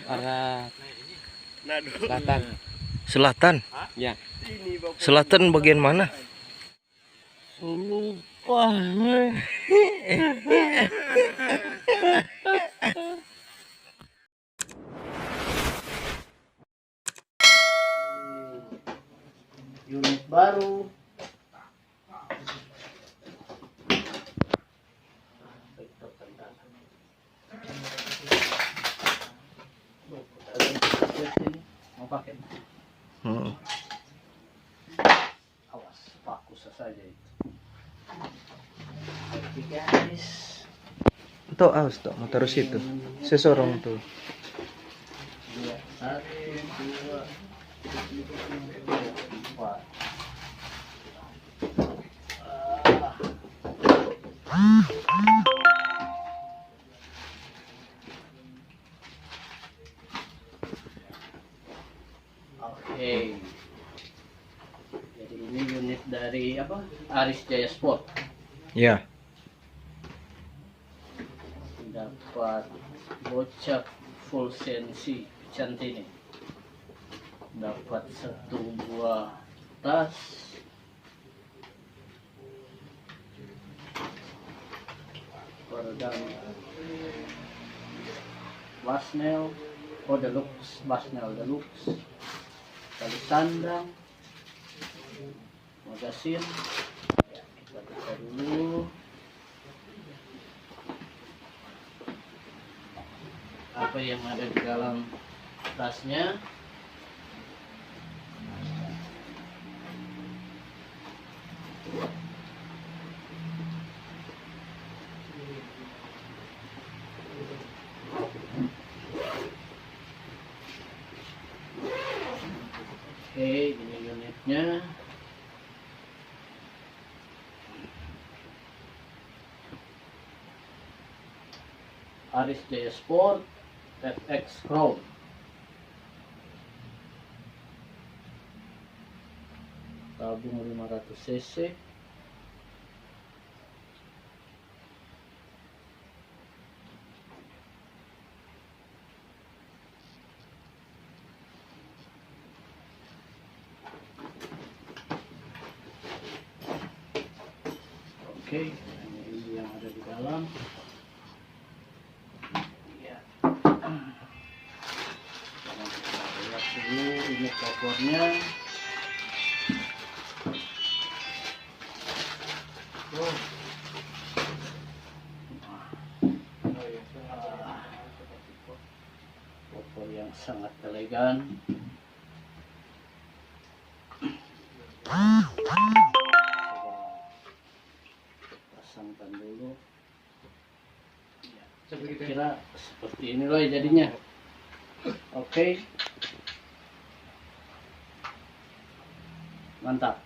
arah selatan. Selatan? Ya. Selatan bagian mana? Lupa. Unit baru. Mau pakai? Awas, fokus saja itu. Oke guys. Tuh, awas tuh, mau taruh situ. Sesorong tuh. 1, 2, 3, 4. Oke. Jadi ini unit dari apa? Aris Jaya Sport. Ya. Dapat bocap full sensi Centini. Dapat 1 buah tas. Peredam Basnel, deluxe, Basnel deluxe. Tali sandang, magasin. Ya, kita buka dulu. Apa yang ada di dalam tasnya? Oke, ini unitnya. Aris Jaya Sport FX Chrome. Tabung 500 cc. Oke, ini yang ada di dalam. Ya. Kita lihat dulu ini kopornya. Kopor yang sangat elegan. Pasangkan dulu. Ya, kira seperti ini loh jadinya. Oke. Mantap.